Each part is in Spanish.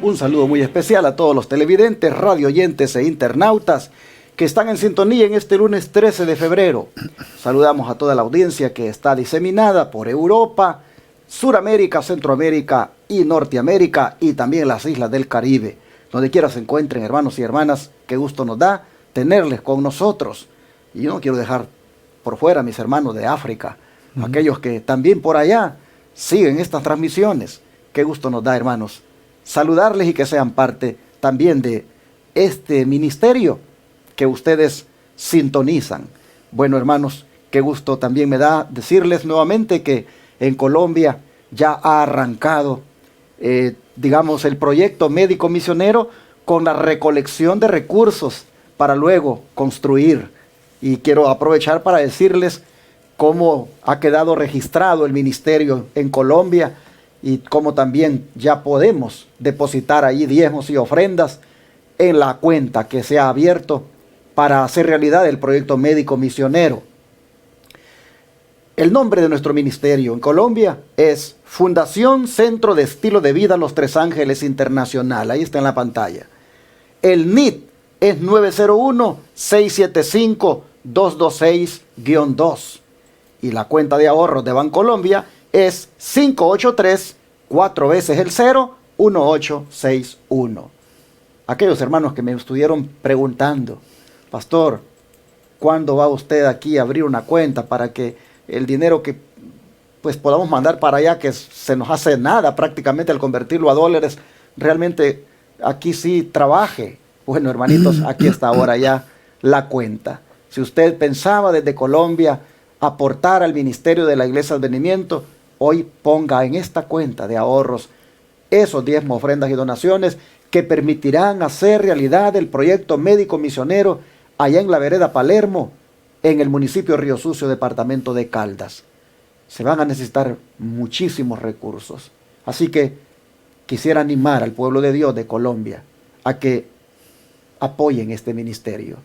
Un saludo muy especial a todos los televidentes, radioyentes e internautas que están en sintonía en este lunes 13 de febrero. Saludamos a toda la audiencia que está diseminada por Europa, Suramérica, Centroamérica y Norteamérica y también las islas del Caribe. Donde quiera se encuentren, hermanos y hermanas, qué gusto nos da tenerles con nosotros. Y yo no quiero dejar por fuera a mis hermanos de África, aquellos que también por allá siguen estas transmisiones. Qué gusto nos da, hermanos, saludarles y que sean parte también de este ministerio que ustedes sintonizan. Bueno, hermanos, qué gusto también me da decirles nuevamente que en Colombia ya ha arrancado, digamos, el proyecto médico misionero con la recolección de recursos para luego construir. Y quiero aprovechar para decirles cómo ha quedado registrado el ministerio en Colombia y cómo también ya podemos depositar ahí diezmos y ofrendas en la cuenta que se ha abierto para hacer realidad el proyecto médico misionero. El nombre de nuestro ministerio en Colombia es Fundación Centro de Estilo de Vida Los Tres Ángeles Internacional. Ahí está en la pantalla. El NIT es 901-675-226-2. Y la cuenta de ahorros de Bancolombia es 583 4 veces el 0 1861. Aquellos hermanos que me estuvieron preguntando, pastor, ¿cuándo va usted aquí a abrir una cuenta para que el dinero que pues podamos mandar para allá, que se nos hace nada prácticamente al convertirlo a dólares, realmente aquí sí trabaje? Bueno, hermanitos, aquí está ahora ya la cuenta. Si usted pensaba desde Colombia aportar al ministerio de la Iglesia Advenimiento, hoy ponga en esta cuenta de ahorros esos diezmos, ofrendas y donaciones que permitirán hacer realidad el proyecto médico misionero allá en la vereda Palermo, en el municipio Río Sucio, departamento de Caldas. Se van a necesitar muchísimos recursos. Así que quisiera animar al pueblo de Dios de Colombia a que apoyen este ministerio.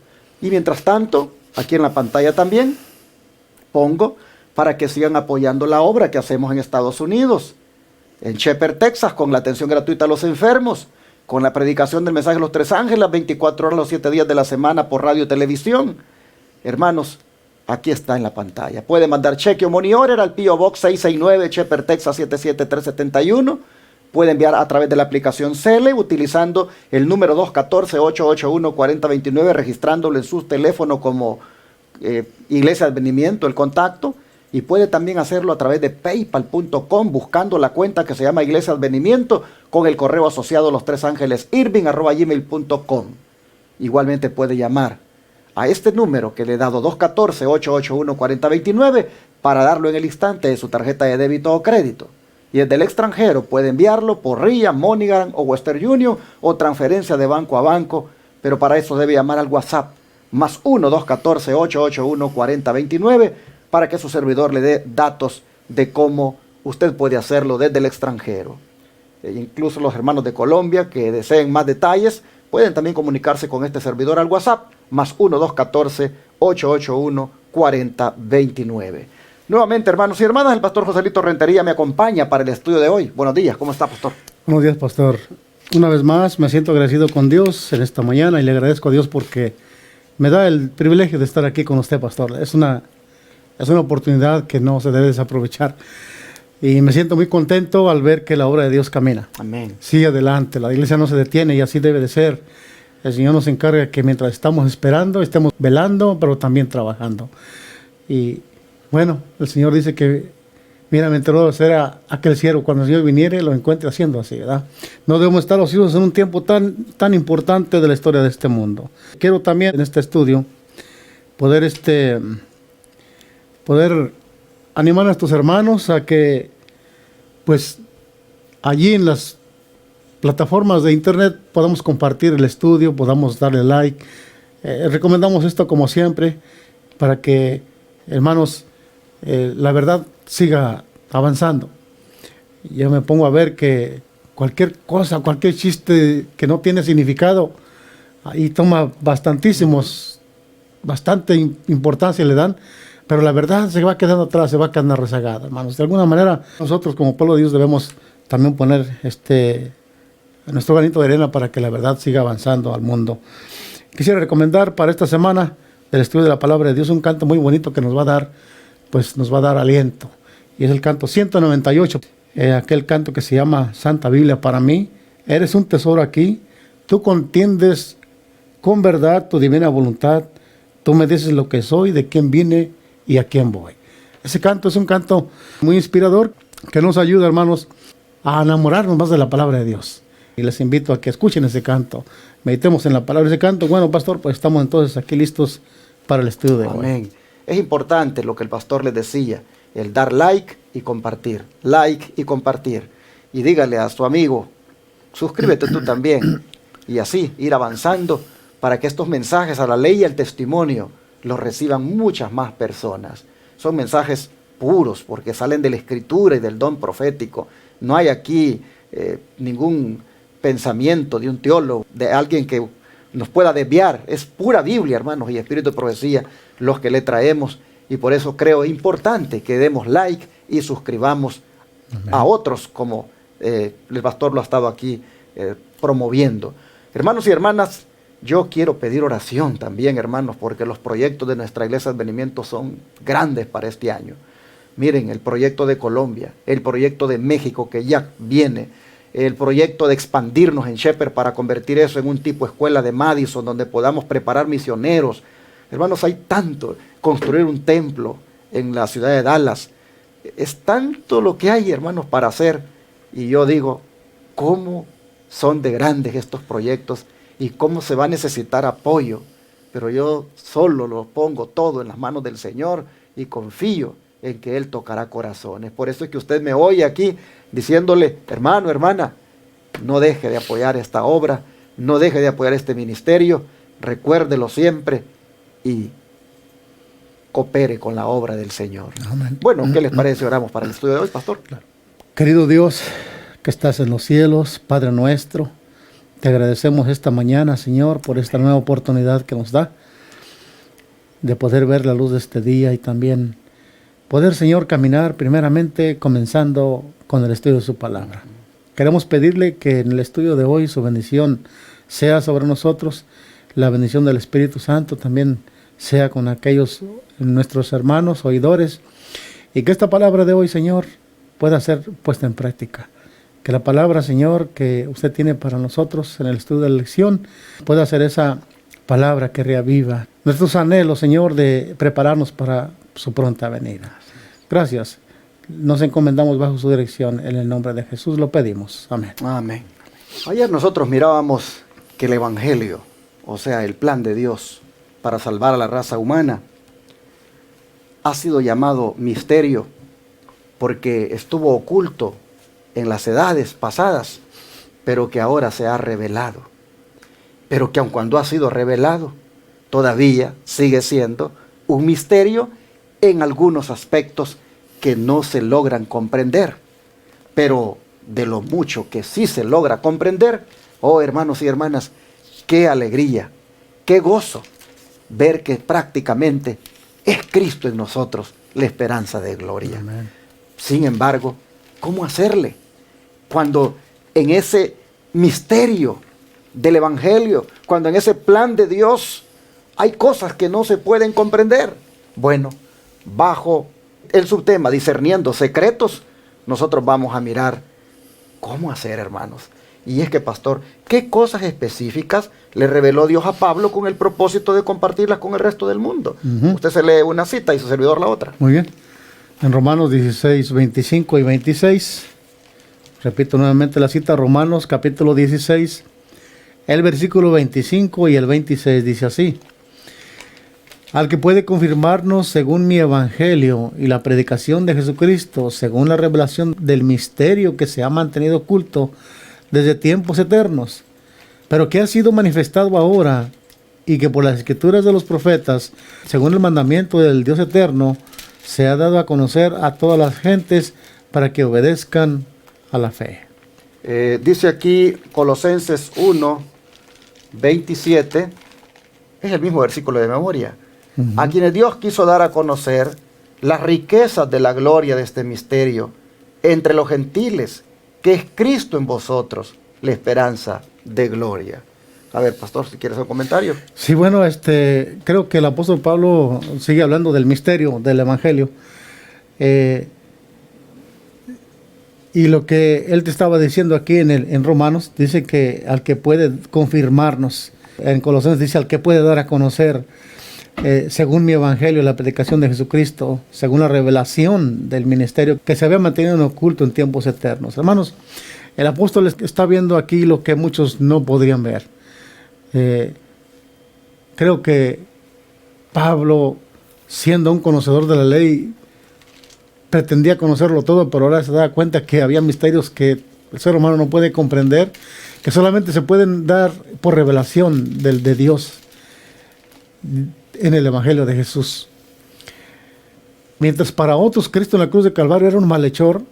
Y mientras tanto, aquí en la pantalla también pongo para que sigan apoyando la obra que hacemos en Estados Unidos, en Shepherd, Texas, con la atención gratuita a los enfermos, con la predicación del mensaje de los Tres Ángeles, las 24 horas, los 7 días de la semana por radio y televisión. Hermanos, aquí está en la pantalla. Puede mandar cheque o money order al P.O. Box 669, Shepherd, Texas 77371. Puede enviar a través de la aplicación Cele utilizando el número 214-881-4029, registrándolo en su teléfono como Iglesia Advenimiento, el contacto. Y puede también hacerlo a través de paypal.com buscando la cuenta que se llama Iglesia Advenimiento con el correo asociado lostresangelesirving@gmail.com. Igualmente puede llamar a este número que le he dado 214-881-4029 para darlo en el instante de su tarjeta de débito o crédito. Y desde el extranjero puede enviarlo por RIA, MoneyGram o Western Union o transferencia de banco a banco, pero para eso debe llamar al WhatsApp más 1-214-881-4029 para que su servidor le dé datos de cómo usted puede hacerlo desde el extranjero. Incluso los hermanos de Colombia que deseen más detalles pueden también comunicarse con este servidor al WhatsApp más 1-214-881-4029. Nuevamente, hermanos y hermanas, el pastor Joselito Rentería me acompaña para el estudio de hoy. Buenos días, ¿cómo está, pastor? Buenos días, pastor. Una vez más me siento agradecido con Dios en esta mañana y le agradezco a Dios porque me da el privilegio de estar aquí con usted, pastor. Es una oportunidad que no se debe desaprovechar. Y me siento muy contento al ver que la obra de Dios camina. Amén. Sigue adelante, la iglesia no se detiene y así debe de ser. El Señor nos encarga que mientras estamos esperando, estemos velando, pero también trabajando. Y bueno, el Señor dice que, mira, me enteró de ser aquel siervo, cuando el Señor viniere, lo encuentre haciendo así, ¿verdad? No debemos estar ociosos en un tiempo tan importante de la historia de este mundo. Quiero también en este estudio poder animar a nuestros hermanos a que, pues, allí en las plataformas de internet podamos compartir el estudio, podamos darle like. Recomendamos esto como siempre para que, hermanos, la verdad siga avanzando. Yo me pongo a ver que cualquier cosa, cualquier chiste que no tiene significado, ahí toma bastante importancia le dan, pero la verdad se va quedando atrás, se va quedando rezagada, hermanos. De alguna manera, nosotros como pueblo de Dios debemos también poner nuestro granito de arena para que la verdad siga avanzando al mundo. Quisiera recomendar para esta semana del estudio de la palabra de Dios un canto muy bonito que nos va a dar aliento. Y es el canto 198, aquel canto que se llama Santa Biblia para mí. Eres un tesoro aquí, tú contiendes con verdad tu divina voluntad, tú me dices lo que soy, de quién vine y a quién voy. Ese canto es un canto muy inspirador que nos ayuda, hermanos, a enamorarnos más de la palabra de Dios. Y les invito a que escuchen ese canto, meditemos en la palabra de ese canto. Bueno, pastor, pues estamos entonces aquí listos para el estudio de hoy. Amén. Es importante lo que el pastor les decía, el dar like y compartir. Like y compartir. Y dígale a su amigo, suscríbete tú también. Y así ir avanzando para que estos mensajes a la ley y al testimonio los reciban muchas más personas. Son mensajes puros porque salen de la escritura y del don profético. No hay aquí ningún pensamiento de un teólogo, de alguien que nos pueda desviar. Es pura Biblia, hermanos, y espíritu de profecía los que le traemos. Y por eso creo importante que demos like y suscribamos a otros como el pastor lo ha estado aquí promoviendo. Hermanos y hermanas, yo quiero pedir oración también, hermanos, porque los proyectos de nuestra Iglesia de Advenimiento son grandes para este año. Miren, el proyecto de Colombia, el proyecto de México que ya viene, el proyecto de expandirnos en Shepherd para convertir eso en un tipo escuela de Madison donde podamos preparar misioneros. Hermanos, hay tanto, construir un templo en la ciudad de Dallas. Es tanto lo que hay, hermanos, para hacer. Y yo digo, ¿cómo son de grandes estos proyectos y cómo se va a necesitar apoyo? Pero yo solo lo pongo todo en las manos del Señor y confío en que Él tocará corazones. Por eso es que usted me oye aquí diciéndole, hermano, hermana, no deje de apoyar esta obra, no deje de apoyar este ministerio, recuérdelo siempre y coopere con la obra del Señor. Amén. Bueno, ¿qué les parece? Oramos para el estudio de hoy, pastor. Claro. Querido Dios, que estás en los cielos, Padre nuestro, te agradecemos esta mañana, Señor, por esta nueva oportunidad que nos da de poder ver la luz de este día y también poder, Señor, caminar primeramente comenzando con el estudio de su palabra. Queremos pedirle que en el estudio de hoy su bendición sea sobre nosotros, la bendición del Espíritu Santo también sea con aquellos nuestros hermanos oidores, y que esta palabra de hoy, Señor, pueda ser puesta en práctica. Que la palabra, Señor, que usted tiene para nosotros en el estudio de la lección pueda ser esa palabra que reaviva nuestros anhelos, Señor, de prepararnos para su pronta venida. Gracias. Nos encomendamos bajo su dirección. En el nombre de Jesús lo pedimos. Amén. Amén. Ayer nosotros mirábamos que el Evangelio, o sea, el plan de Dios para salvar a la raza humana, ha sido llamado misterio porque estuvo oculto en las edades pasadas, pero que ahora se ha revelado. Pero que aun cuando ha sido revelado, todavía sigue siendo un misterio en algunos aspectos que no se logran comprender. Pero de lo mucho que sí se logra comprender, oh hermanos y hermanas, qué alegría, qué gozo ver que prácticamente es Cristo en nosotros la esperanza de gloria. Amén. Sin embargo, ¿cómo hacerle? Cuando en ese misterio del Evangelio, cuando en ese plan de Dios hay cosas que no se pueden comprender. Bueno, bajo el subtema discerniendo secretos, nosotros vamos a mirar cómo hacer, hermanos. Y es que, pastor, ¿qué cosas específicas le reveló Dios a Pablo con el propósito de compartirlas con el resto del mundo? Usted se lee una cita y su servidor la otra. Muy bien. En Romanos 16, 25 y 26, repito nuevamente la cita, Romanos capítulo 16, el versículo 25 y el 26 dice así: al que puede confirmarnos según mi evangelio y la predicación de Jesucristo, según la revelación del misterio que se ha mantenido oculto desde tiempos eternos, pero que ha sido manifestado ahora, y que por las escrituras de los profetas, según el mandamiento del Dios eterno, se ha dado a conocer a todas las gentes para que obedezcan a la fe. Dice aquí Colosenses 1, 27, es el mismo versículo de memoria. A quienes Dios quiso dar a conocer las riquezas de la gloria de este misterio entre los gentiles, que es Cristo en vosotros, la esperanza de gloria. A ver, pastor, si quieres un comentario. Sí, bueno, creo que el apóstol Pablo sigue hablando del misterio del Evangelio. Y lo que él te estaba diciendo aquí en Romanos, dice que al que puede confirmarnos, en Colosenses dice al que puede dar a conocer, según mi evangelio, la predicación de Jesucristo, según la revelación del ministerio que se había mantenido en oculto en tiempos eternos. Hermanos, el apóstol está viendo aquí lo que muchos no podrían ver. Creo que Pablo, siendo un conocedor de la ley, pretendía conocerlo todo, pero ahora se da cuenta que había misterios que el ser humano no puede comprender, que solamente se pueden dar por revelación de Dios en el Evangelio de Jesús. Mientras para otros Cristo en la cruz de Calvario era un malhechor,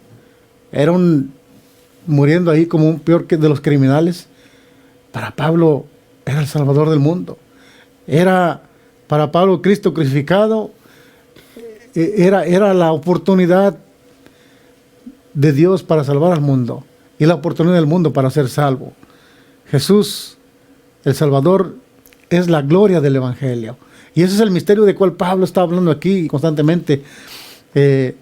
muriendo ahí como un peor que de los criminales, para Pablo era el Salvador del mundo. Era para Pablo Cristo crucificado, era la oportunidad de Dios para salvar al mundo y la oportunidad del mundo para ser salvo. Jesús, el Salvador, es la gloria del Evangelio. Y ese es el misterio del cual Pablo está hablando aquí constantemente. En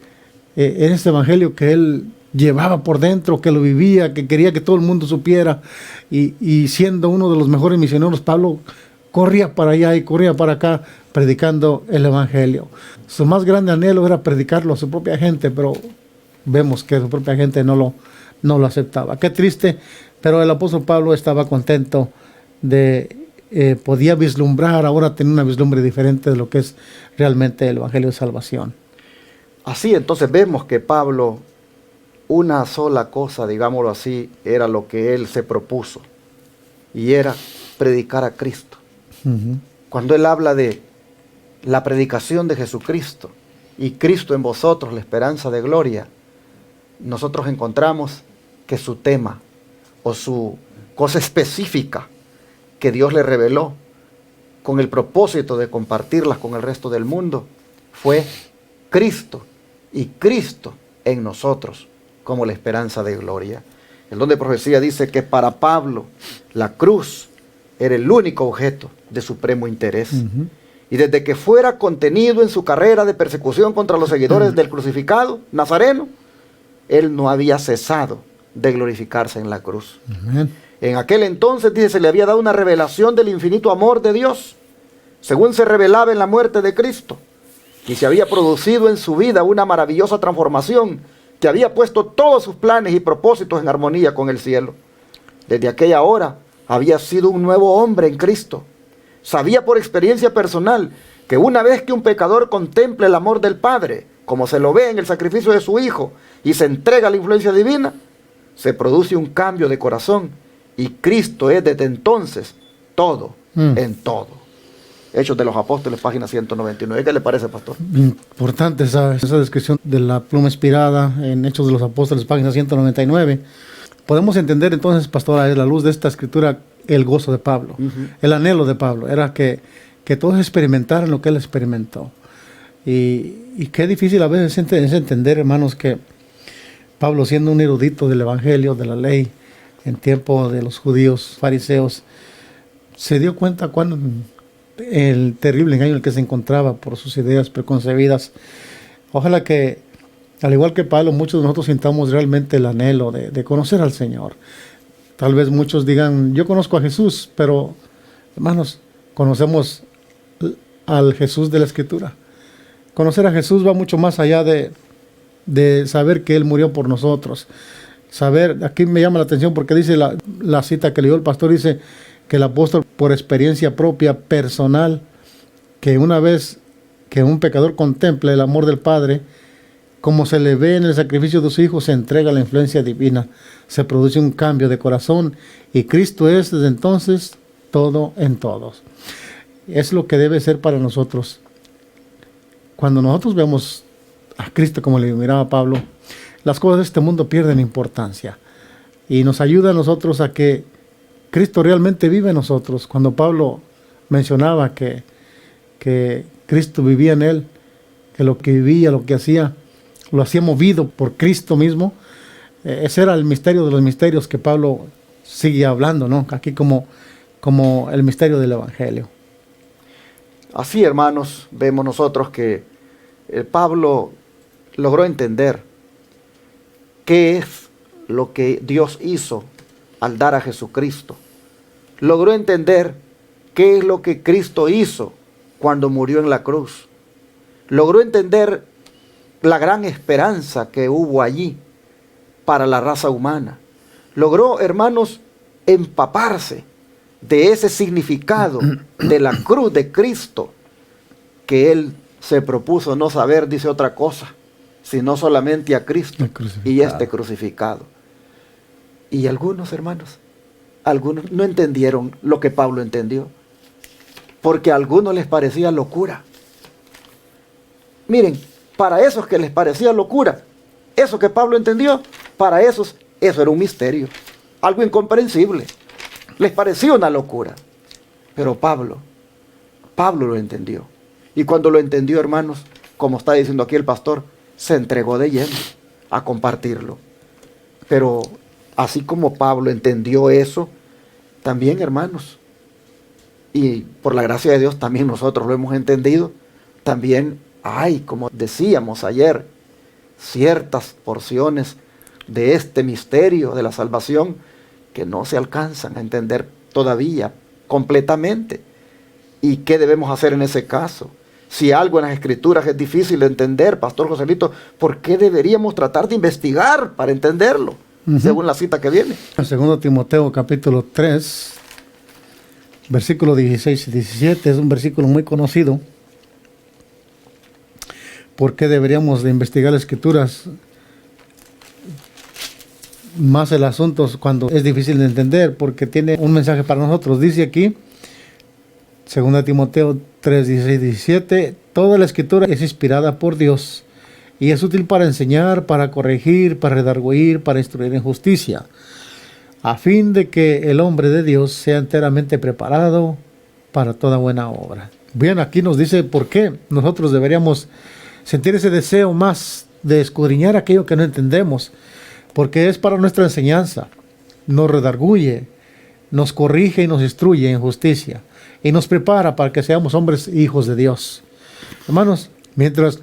este Evangelio que él llevaba por dentro, que lo vivía, que quería que todo el mundo supiera. Y siendo uno de los mejores misioneros, Pablo corría para allá y corría para acá predicando el Evangelio. Su más grande anhelo era predicarlo a su propia gente, pero vemos que su propia gente no lo aceptaba. Qué triste, pero el apóstol Pablo estaba contento podía vislumbrar, ahora tener una vislumbre diferente de lo que es realmente el Evangelio de salvación. Así entonces vemos que Pablo, una sola cosa, digámoslo así, era lo que él se propuso, y era predicar a Cristo. Uh-huh. Cuando él habla de la predicación de Jesucristo y Cristo en vosotros, la esperanza de gloria, nosotros encontramos que su tema o su cosa específica que Dios le reveló con el propósito de compartirlas con el resto del mundo fue Cristo y Cristo en nosotros como la esperanza de gloria. El don de profecía dice que para Pablo la cruz era el único objeto de supremo interés. Uh-huh. Y desde que fuera contenido en su carrera de persecución contra los seguidores del crucificado nazareno, él no había cesado de glorificarse en la cruz. Uh-huh. En aquel entonces, dice, se le había dado una revelación del infinito amor de Dios, según se revelaba en la muerte de Cristo, y se había producido en su vida una maravillosa transformación que había puesto todos sus planes y propósitos en armonía con el cielo. Desde aquella hora había sido un nuevo hombre en Cristo. Sabía por experiencia personal que una vez que un pecador contemple el amor del Padre, como se lo ve en el sacrificio de su Hijo, y se entrega a la influencia divina, se produce un cambio de corazón, y Cristo es desde entonces todo en todo. Hechos de los Apóstoles, página 199. ¿Qué le parece, pastor? Importante esa descripción de la pluma inspirada en Hechos de los Apóstoles, página 199. Podemos entender entonces, pastor, a la luz de esta escritura, el gozo de Pablo, uh-huh. El anhelo de Pablo, era que todos experimentaran lo que él experimentó. Y qué difícil a veces es entender, hermanos, que Pablo, siendo un erudito del Evangelio, de la ley, en tiempo de los judíos fariseos, se dio cuenta cuando el terrible engaño en el que se encontraba por sus ideas preconcebidas. Ojalá que, al igual que Pablo, muchos de nosotros sintamos realmente el anhelo de conocer al Señor. Tal vez muchos digan, yo conozco a Jesús, pero, hermanos, conocemos al Jesús de la Escritura. Conocer a Jesús va mucho más allá de saber que Él murió por nosotros. Saber, aquí me llama la atención porque dice la cita que leyó el pastor, dice que el apóstol, por experiencia propia, personal, que una vez que un pecador contemple el amor del Padre, como se le ve en el sacrificio de su Hijo, se entrega a la influencia divina, se produce un cambio de corazón, y Cristo es desde entonces todo en todos. Es lo que debe ser para nosotros. Cuando nosotros vemos a Cristo como le miraba Pablo, las cosas de este mundo pierden importancia, y nos ayuda a nosotros a que Cristo realmente vive en nosotros. Cuando Pablo mencionaba que Cristo vivía en él, que lo que vivía, lo que hacía, lo hacía movido por Cristo mismo, ese era el misterio de los misterios que Pablo sigue hablando, ¿no? Aquí como el misterio del Evangelio. Así, hermanos, vemos nosotros que Pablo logró entender qué es lo que Dios hizo al dar a Jesucristo. Logró entender qué es lo que Cristo hizo cuando murió en la cruz. Logró entender la gran esperanza que hubo allí para la raza humana. Logró, hermanos, empaparse de ese significado de la cruz de Cristo, que él se propuso no saber, dice otra cosa, sino solamente a Cristo y este crucificado. Y algunos, hermanos, algunos no entendieron lo que Pablo entendió, porque a algunos les parecía locura. Miren, para esos que les parecía locura, eso que Pablo entendió, para esos, eso era un misterio, algo incomprensible. Les parecía una locura. Pero Pablo lo entendió. Y cuando lo entendió, hermanos, como está diciendo aquí el pastor, se entregó de lleno a compartirlo. Pero así como Pablo entendió eso, también, hermanos, y por la gracia de Dios también nosotros lo hemos entendido, también hay, como decíamos ayer, ciertas porciones de este misterio de la salvación que no se alcanzan a entender todavía completamente. ¿Y qué debemos hacer en ese caso? Si algo en las Escrituras es difícil de entender, Pastor Joselito, ¿por qué deberíamos tratar de investigar para entenderlo? Según la cita que viene. En 2 Timoteo capítulo 3, versículos 16 y 17, es un versículo muy conocido. ¿Por qué deberíamos de investigar las Escrituras? Más el asunto cuando es difícil de entender, porque tiene un mensaje para nosotros. Dice aquí, 2 Timoteo 3, 16 y 17, toda la Escritura es inspirada por Dios y es útil para enseñar, para corregir, para redarguir, para instruir en justicia, a fin de que el hombre de Dios sea enteramente preparado para toda buena obra. Bien, aquí nos dice por qué nosotros deberíamos sentir ese deseo más de escudriñar aquello que no entendemos, porque es para nuestra enseñanza, nos redarguye, nos corrige y nos instruye en justicia, y nos prepara para que seamos hombres e hijos de Dios. Hermanos, mientras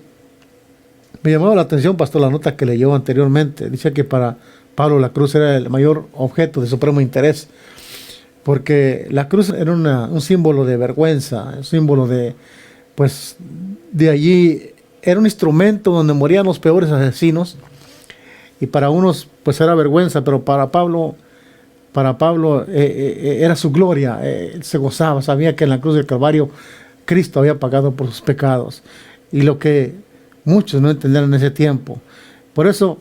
me llamaba la atención, pastor, la nota que leyó anteriormente, dice que para Pablo la cruz era el mayor objeto de supremo interés, porque la cruz era un símbolo de vergüenza, un símbolo de, pues, de allí, era un instrumento donde morían los peores asesinos, y para unos pues era vergüenza, pero para Pablo era su gloria. Se gozaba, sabía que en la cruz del Calvario Cristo había pagado por sus pecados, y lo que muchos no entendían en ese tiempo. Por eso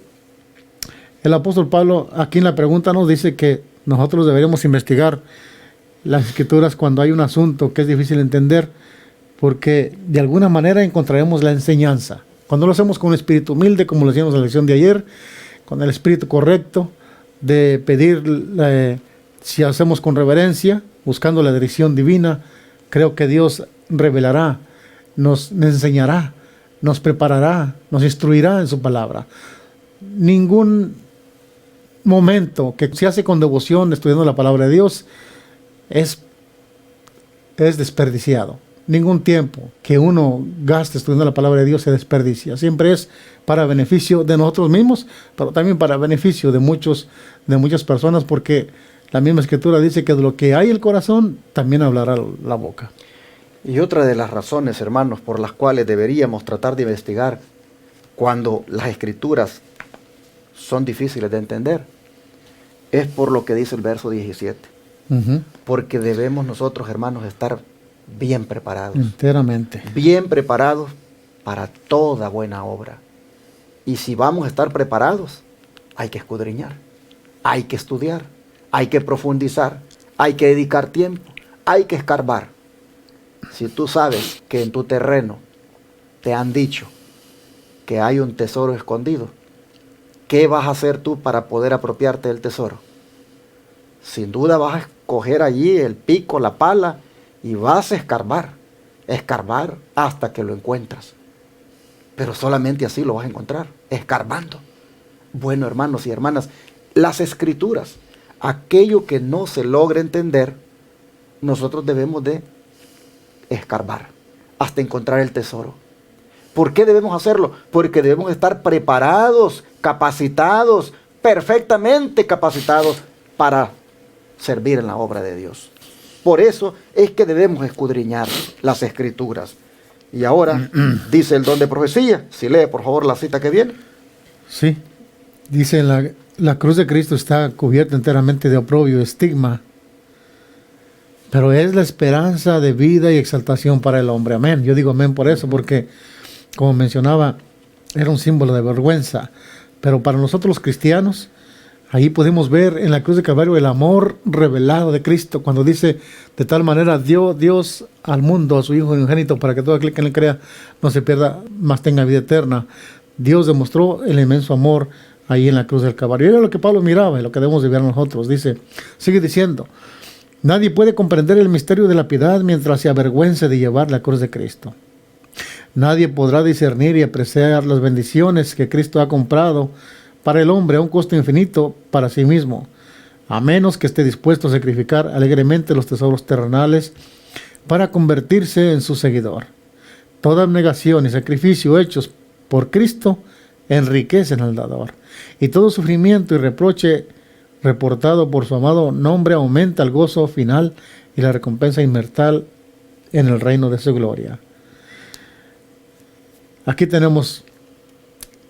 el apóstol Pablo aquí en la pregunta nos dice que nosotros deberíamos investigar las Escrituras cuando hay un asunto que es difícil de entender, porque de alguna manera encontraremos la enseñanza. Cuando lo hacemos con un espíritu humilde, como lo hacíamos en la lección de ayer, con el espíritu correcto de pedir, si hacemos con reverencia, buscando la dirección divina, creo que Dios revelará, nos enseñará, nos preparará, nos instruirá en su palabra. Ningún momento que se hace con devoción estudiando la palabra de Dios es desperdiciado. Ningún tiempo que uno gaste estudiando la palabra de Dios se desperdicia. Siempre es para beneficio de nosotros mismos, pero también para beneficio de muchas personas, porque la misma Escritura dice que de lo que hay el corazón, también hablará la boca. Y otra de las razones, hermanos, por las cuales deberíamos tratar de investigar cuando las Escrituras son difíciles de entender, es por lo que dice el verso 17. Porque debemos nosotros, hermanos, estar bien preparados. Enteramente. Bien preparados para toda buena obra. Y si vamos a estar preparados, hay que escudriñar, hay que estudiar, hay que profundizar, hay que dedicar tiempo, hay que escarbar. Si tú sabes que en tu terreno te han dicho que hay un tesoro escondido, ¿qué vas a hacer tú para poder apropiarte del tesoro? Sin duda vas a escoger allí el pico, la pala, y vas a escarbar hasta que lo encuentras. Pero solamente así lo vas a encontrar, escarbando. Bueno, hermanos y hermanas, las Escrituras, aquello que no se logra entender, nosotros debemos de escarbar hasta encontrar el tesoro. ¿Por qué debemos hacerlo? Porque debemos estar preparados, capacitados, perfectamente capacitados para servir en la obra de Dios. Por eso es que debemos escudriñar las Escrituras. Y ahora dice el don de profecía. Si lee por favor la cita que viene. Sí, dice la cruz de Cristo está cubierta enteramente de oprobio, estigma, pero es la esperanza de vida y exaltación para el hombre. Amén. Yo digo amén por eso, porque como mencionaba, era un símbolo de vergüenza. Pero para nosotros los cristianos, ahí podemos ver en la cruz de Calvario el amor revelado de Cristo, cuando dice, de tal manera dio Dios al mundo a su Hijo unigénito, para que todo aquel que en él crea no se pierda, mas tenga vida eterna. Dios demostró el inmenso amor ahí en la cruz del Calvario. Era lo que Pablo miraba y lo que debemos de ver nosotros. Sigue diciendo, nadie puede comprender el misterio de la piedad mientras se avergüence de llevar la cruz de Cristo. Nadie podrá discernir y apreciar las bendiciones que Cristo ha comprado para el hombre a un costo infinito para sí mismo, a menos que esté dispuesto a sacrificar alegremente los tesoros terrenales para convertirse en su seguidor. Toda abnegación y sacrificio hechos por Cristo enriquecen al dador, y todo sufrimiento y reproche reportado por su amado nombre aumenta el gozo final y la recompensa inmortal en el reino de su gloria. Aquí tenemos,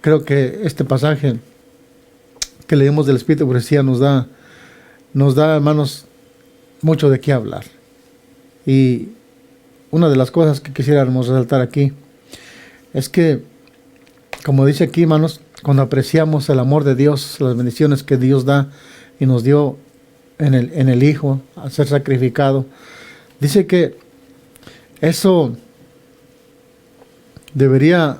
creo que este pasaje que leemos del Espíritu de Profecía nos da, hermanos, mucho de qué hablar. Y una de las cosas que quisiéramos resaltar aquí es que, como dice aquí, hermanos, cuando apreciamos el amor de Dios, las bendiciones que Dios da y nos dio en el Hijo a ser sacrificado, dice que eso deberíamos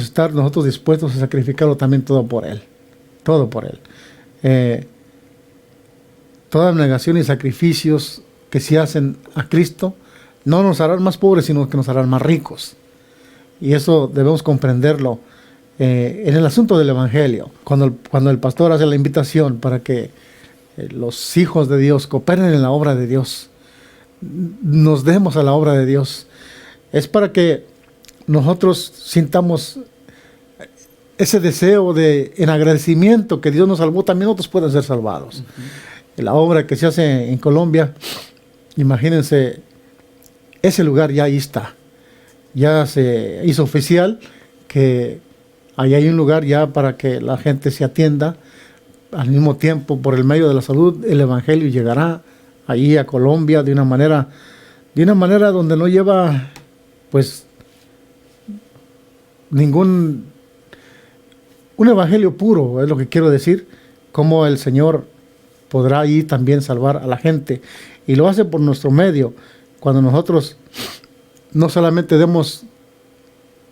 estar nosotros dispuestos a sacrificarlo también todo por Él. Toda abnegación y sacrificios que se hacen a Cristo no nos harán más pobres, sino que nos harán más ricos. Y eso debemos comprenderlo en el asunto del Evangelio. Cuando el pastor hace la invitación para que los hijos de Dios cooperen en la obra de Dios, nos demos a la obra de Dios, es para que nosotros sintamos ese deseo en agradecimiento que Dios nos salvó, también otros pueden ser salvados. La obra que se hace en Colombia, imagínense, ese lugar ya ahí está. Ya se hizo oficial que ahí hay un lugar ya para que la gente se atienda. Al mismo tiempo, por el medio de la salud, el Evangelio llegará ahí a Colombia de una manera donde no lleva, pues, un evangelio puro, es lo que quiero decir, cómo el Señor podrá ahí también salvar a la gente, y lo hace por nuestro medio, cuando nosotros no solamente nos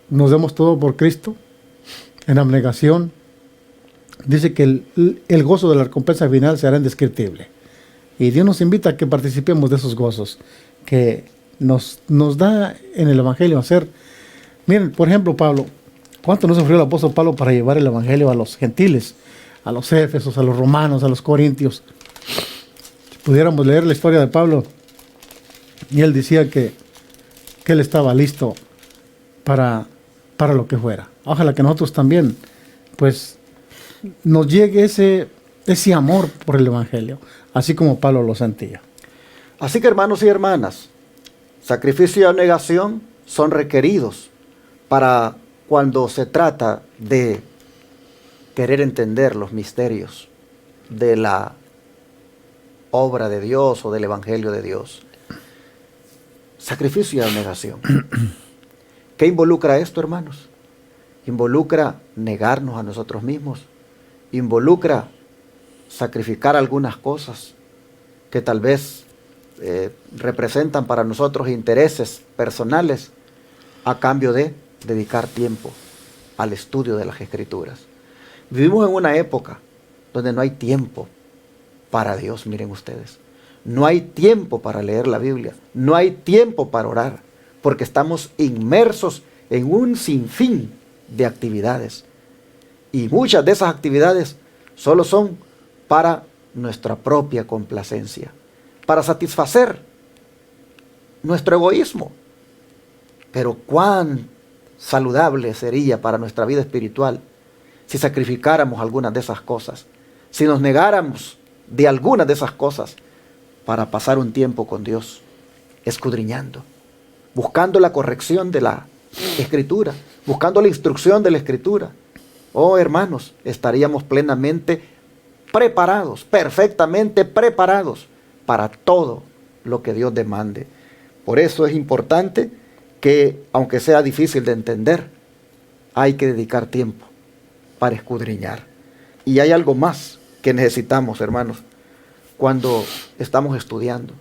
demos todo por Cristo, en abnegación. Dice que el gozo de la recompensa final será indescriptible, y Dios nos invita a que participemos de esos gozos que nos da en el evangelio hacer. Miren, por ejemplo, Pablo, ¿cuánto no sufrió el apóstol Pablo para llevar el evangelio a los gentiles, a los éfesos, a los romanos, a los corintios? Si pudiéramos leer la historia de Pablo, y él decía que él estaba listo para lo que fuera. Ojalá que nosotros también, pues, nos llegue ese amor por el evangelio, así como Pablo lo sentía. Así que, hermanos y hermanas, sacrificio y abnegación son requeridos para cuando se trata de querer entender los misterios de la obra de Dios o del Evangelio de Dios. Sacrificio y abnegación. ¿Qué involucra esto, hermanos? Involucra negarnos a nosotros mismos. Involucra sacrificar algunas cosas que tal vez representan para nosotros intereses personales a cambio de dedicar tiempo al estudio de las Escrituras. Vivimos en una época donde no hay tiempo para Dios, miren ustedes. No hay tiempo para leer la Biblia, no hay tiempo para orar, porque estamos inmersos en un sinfín de actividades. Y muchas de esas actividades solo son para nuestra propia complacencia, para satisfacer nuestro egoísmo. Pero cuán saludable sería para nuestra vida espiritual si sacrificáramos algunas de esas cosas, si nos negáramos de algunas de esas cosas para pasar un tiempo con Dios, escudriñando, buscando la corrección de la Escritura, buscando la instrucción de la Escritura. Oh, hermanos, estaríamos plenamente preparados, perfectamente preparados para todo lo que Dios demande. Por eso es importante que, aunque sea difícil de entender, hay que dedicar tiempo para escudriñar. Y hay algo más que necesitamos, hermanos, cuando estamos estudiando.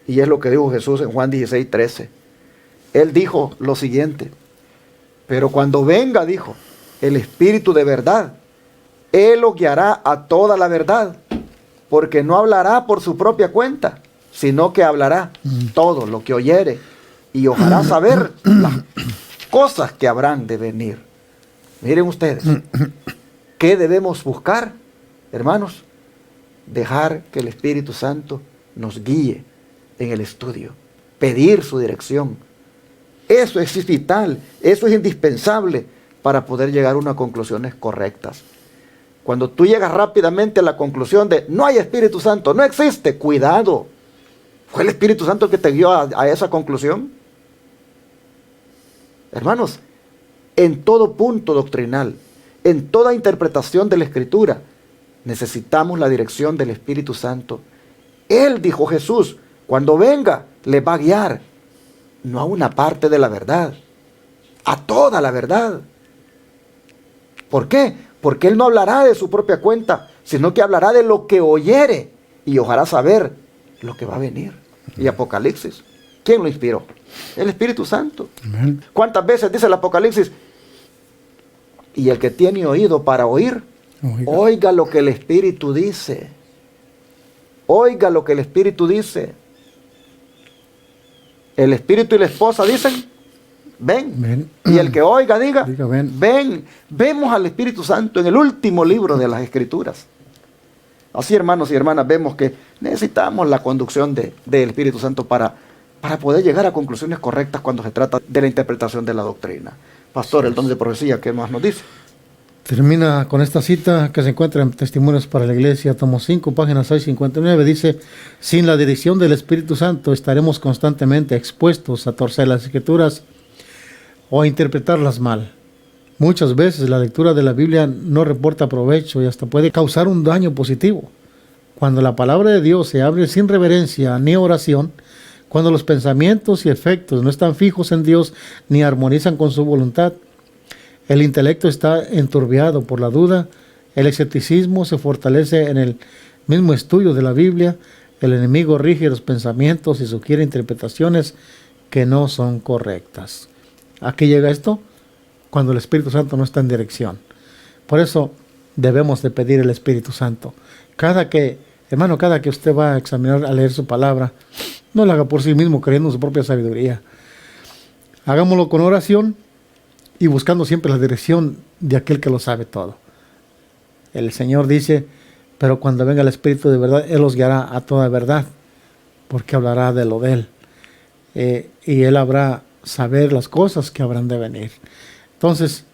Y es lo que dijo Jesús en Juan 16:13. Él dijo lo siguiente: pero cuando venga, dijo, el Espíritu de verdad, Él os guiará a toda la verdad, porque no hablará por su propia cuenta, sino que hablará todo lo que oyere, y os hará saber las cosas que habrán de venir. Miren ustedes, ¿qué debemos buscar, hermanos? Dejar que el Espíritu Santo nos guíe en el estudio, pedir su dirección. Eso es vital, eso es indispensable para poder llegar a unas conclusiones correctas. Cuando tú llegas rápidamente a la conclusión de no hay Espíritu Santo, no existe, cuidado. ¿Fue el Espíritu Santo el que te guió a esa conclusión? Hermanos, en todo punto doctrinal, en toda interpretación de la Escritura, necesitamos la dirección del Espíritu Santo. Él, dijo Jesús, cuando venga, les va a guiar, no a una parte de la verdad, a toda la verdad. ¿Por qué? Porque Él no hablará de su propia cuenta, sino que hablará de lo que oyere y os hará saber lo que va a venir. Y Apocalipsis, ¿quién lo inspiró? El Espíritu Santo. Amén. ¿Cuántas veces dice el Apocalipsis? Y el que tiene oído para oír, oiga lo que el Espíritu dice. Oiga lo que el Espíritu dice. El Espíritu y la esposa dicen, ven. Ven. Y el que oiga diga ven. Ven. Vemos al Espíritu Santo en el último libro de las Escrituras. Así, hermanos y hermanas, vemos que necesitamos la conducción del Espíritu Santo para poder llegar a conclusiones correctas cuando se trata de la interpretación de la doctrina. Pastor, el don de profecía, ¿qué más nos dice? Termina con esta cita que se encuentra en Testimonios para la Iglesia, tomo 5, página 659. Dice: sin la dirección del Espíritu Santo estaremos constantemente expuestos a torcer las Escrituras o a interpretarlas mal. Muchas veces la lectura de la Biblia no reporta provecho y hasta puede causar un daño positivo. Cuando la palabra de Dios se abre sin reverencia ni oración, cuando los pensamientos y efectos no están fijos en Dios ni armonizan con su voluntad, el intelecto está enturbiado por la duda, el escepticismo se fortalece en el mismo estudio de la Biblia, el enemigo rige los pensamientos y sugiere interpretaciones que no son correctas. ¿A qué llega esto? Cuando el Espíritu Santo no está en dirección. Por eso debemos de pedir el Espíritu Santo. Cada que usted va a examinar, a leer su palabra, no lo haga por sí mismo, creyendo en su propia sabiduría. Hagámoslo con oración y buscando siempre la dirección de aquel que lo sabe todo. El Señor dice, pero cuando venga el Espíritu de verdad, Él los guiará a toda verdad, porque hablará de lo de Él. Y Él habrá saber las cosas que habrán de venir. Entonces,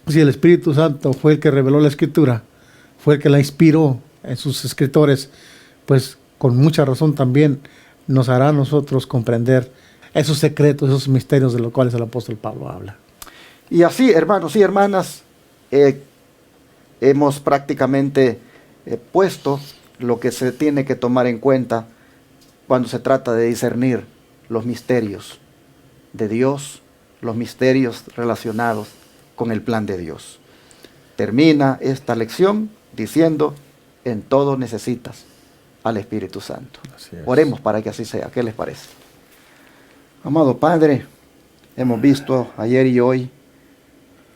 si el Espíritu Santo fue el que reveló la Escritura, fue el que la inspiró en sus escritores, pues con mucha razón también nos hará a nosotros comprender esos secretos, esos misterios de los cuales el apóstol Pablo habla. Y así, hermanos y hermanas, hemos prácticamente puesto lo que se tiene que tomar en cuenta cuando se trata de discernir los misterios de Dios, los misterios relacionados con el plan de Dios. Termina esta lección diciendo, en todo necesitas al Espíritu Santo. Oremos para que así sea. ¿Qué les parece? Amado Padre, hemos visto ayer y hoy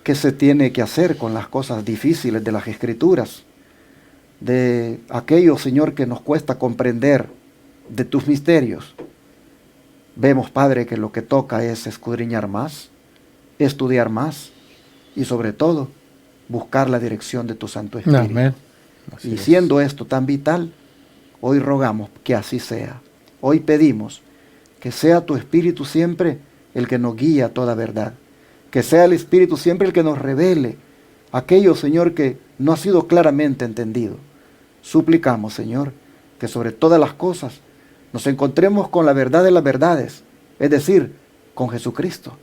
qué se tiene que hacer con las cosas difíciles de las Escrituras, de aquello, Señor, que nos cuesta comprender de tus misterios. Vemos, Padre, que lo que toca es escudriñar más, estudiar más y sobre todo buscar la dirección de tu Santo Espíritu. Amén. Así Y es. siendo esto tan vital, hoy rogamos que así sea. Hoy pedimos que sea tu Espíritu siempre el que nos guíe a toda verdad. Que sea el Espíritu siempre el que nos revele aquello, Señor, que no ha sido claramente entendido. Suplicamos, Señor, que sobre todas las cosas nos encontremos con la verdad de las verdades, es decir, con Jesucristo.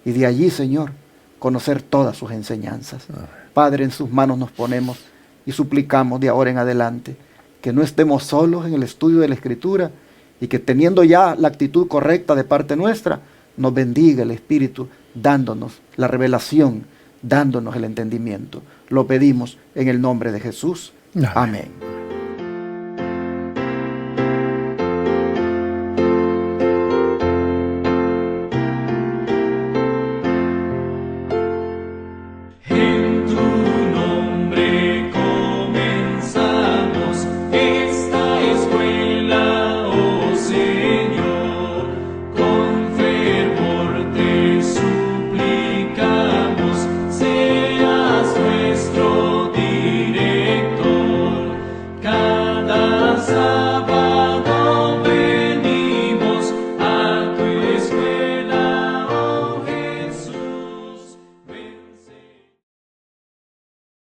Y de allí, Señor, conocer todas sus enseñanzas. Padre, en sus manos nos ponemos y suplicamos de ahora en adelante que no estemos solos en el estudio de la Escritura y que teniendo ya la actitud correcta de parte nuestra, nos bendiga el Espíritu dándonos la revelación, dándonos el entendimiento. Lo pedimos en el nombre de Jesús. Amén. Amén.